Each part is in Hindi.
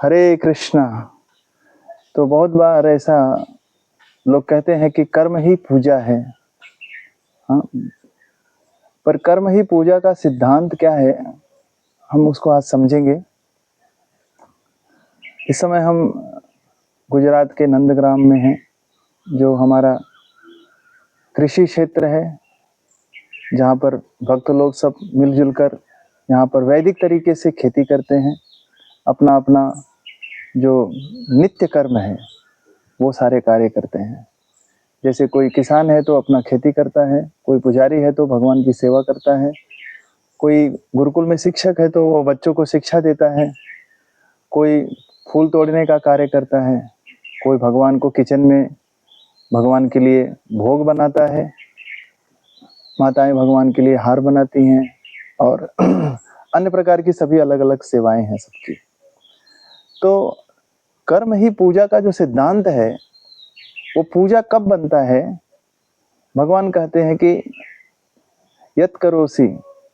हरे कृष्णा। तो बहुत बार ऐसा लोग कहते हैं कि कर्म ही पूजा है। हाँ, पर कर्म ही पूजा का सिद्धांत क्या है, हम उसको आज समझेंगे। इस समय हम गुजरात के नंदग्राम में हैं, जो हमारा कृषि क्षेत्र है, जहाँ पर भक्त लोग सब मिलजुल कर यहाँ पर वैदिक तरीके से खेती करते हैं। अपना अपना जो नित्य कर्म है वो सारे कार्य करते हैं। जैसे कोई किसान है तो अपना खेती करता है, कोई पुजारी है तो भगवान की सेवा करता है, कोई गुरुकुल में शिक्षक है तो वो बच्चों को शिक्षा देता है, कोई फूल तोड़ने का कार्य करता है, कोई भगवान को किचन में भगवान के लिए भोग बनाता है, माताएं भगवान के लिए हार बनाती हैं और अन्य प्रकार की सभी अलग अलग सेवाएं हैं सबकी। तो कर्म ही पूजा का जो सिद्धांत है, वो पूजा कब बनता है? भगवान कहते हैं कि यत् करोसि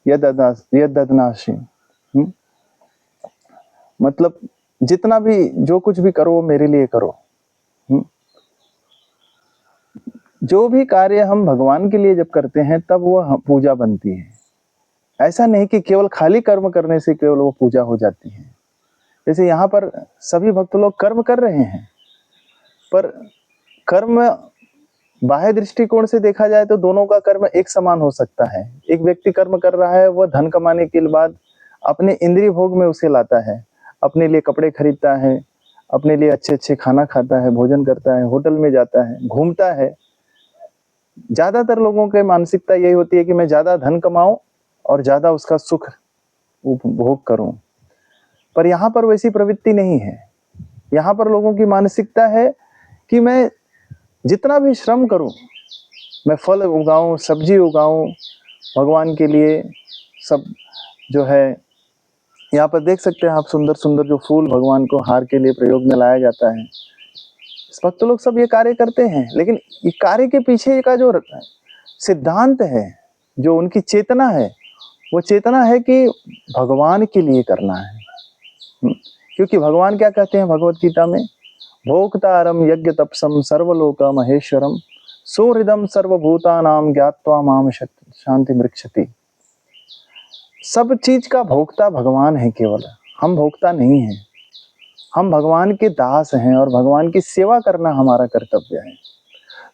यद ददनासि। मतलब जितना भी जो कुछ भी करो वो मेरे लिए करो। जो भी कार्य हम भगवान के लिए जब करते हैं तब वो पूजा बनती है। ऐसा नहीं कि केवल खाली कर्म करने से केवल वो पूजा हो जाती है। जैसे यहाँ पर सभी भक्त लोग कर्म कर रहे हैं, पर कर्म बाह्य दृष्टिकोण से देखा जाए तो दोनों का कर्म एक समान हो सकता है। एक व्यक्ति कर्म कर रहा है, वह धन कमाने के बाद अपने इंद्रिय भोग में उसे लाता है, अपने लिए कपड़े खरीदता है, अपने लिए अच्छे अच्छे खाना खाता है, भोजन करता है, होटल में जाता है, घूमता है। ज्यादातर लोगों की मानसिकता यही होती है कि मैं ज्यादा धन कमाऊं और ज्यादा उसका सुख उपभोग करूं। पर यहाँ पर वैसी प्रवृत्ति नहीं है। यहाँ पर लोगों की मानसिकता है कि मैं जितना भी श्रम करूं, मैं फल उगाऊं, सब्जी उगाऊं भगवान के लिए। सब जो है यहाँ पर देख सकते हैं आप, सुंदर सुंदर जो फूल भगवान को हार के लिए प्रयोग में लाया जाता है। भक्त लोग सब ये कार्य करते हैं, लेकिन ये कार्य के पीछे का जो सिद्धांत है, जो उनकी चेतना है, वो चेतना है कि भगवान के लिए करना है। क्योंकि भगवान क्या कहते हैं भगवत गीता में? भोक्तारम यज्ञ तपसम सर्वलोक महेश्वरम सुहृदम सर्वभूतानाम ज्ञात्वा माम शांति मृक्षति। सब चीज का भोक्ता भगवान है, केवल हम भोक्ता नहीं हैं। हम भगवान के दास हैं और भगवान की सेवा करना हमारा कर्तव्य है।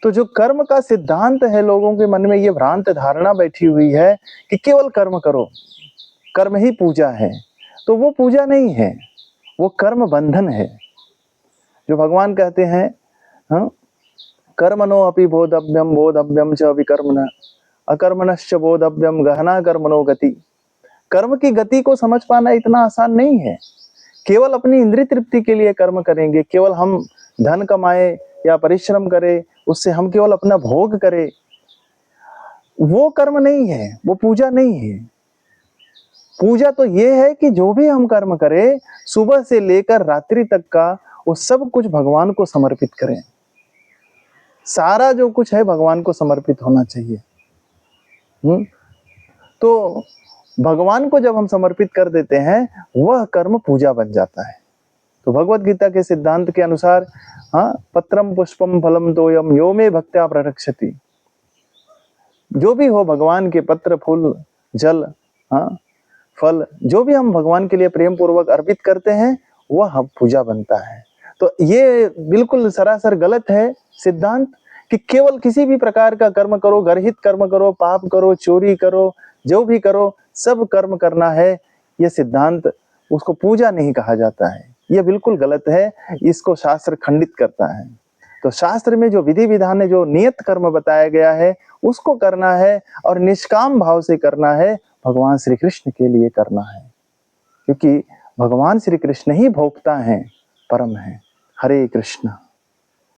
तो जो कर्म का सिद्धांत है, लोगों के मन में ये भ्रांत धारणा बैठी हुई है कि केवल कर्म करो, कर्म ही पूजा है। तो वो पूजा नहीं है, वो कर्म बंधन है। जो भगवान कहते हैं, हाँ, कर्मणो अपि बोधव्यम बोधव्यम च विकर्मण अकर्मणश्च बोधव्यम गहना कर्मणो गति। कर्म की गति को समझ पाना इतना आसान नहीं है। केवल अपनी इंद्रिय तृप्ति के लिए कर्म करेंगे, केवल हम धन कमाए या परिश्रम करें, उससे हम केवल अपना भोग करें, वो कर्म नहीं है, वो पूजा नहीं है। पूजा तो ये है कि जो भी हम कर्म करें, सुबह से लेकर रात्रि तक का वो सब कुछ भगवान को समर्पित करें। सारा जो कुछ है भगवान को समर्पित होना चाहिए। तो भगवान को जब हम समर्पित कर देते हैं, वह कर्म पूजा बन जाता है। तो भगवत गीता के सिद्धांत के अनुसार, हाँ, पत्रम पुष्पम फलम तोयम यो मे भक्त्या प्ररक्षति। जो भी हो, भगवान के पत्र, फूल, जल, हाँ, फल, जो भी हम भगवान के लिए प्रेम पूर्वक अर्पित करते हैं, वह पूजा बनता है। तो ये बिल्कुल सरासर गलत है सिद्धांत कि केवल किसी भी प्रकार का कर्म करो, गर्हित कर्म करो, पाप करो, चोरी करो, जो भी करो, सब कर्म करना है। यह सिद्धांत, उसको पूजा नहीं कहा जाता है। यह बिल्कुल गलत है, इसको शास्त्र खंडित करता है। तो शास्त्र में जो विधि विधान है, जो नियत कर्म बताया गया है, उसको करना है और निष्काम भाव से करना है, भगवान श्री कृष्ण के लिए करना है। क्योंकि भगवान श्री कृष्ण ही भोक्ता हैं, परम है। हरे कृष्ण।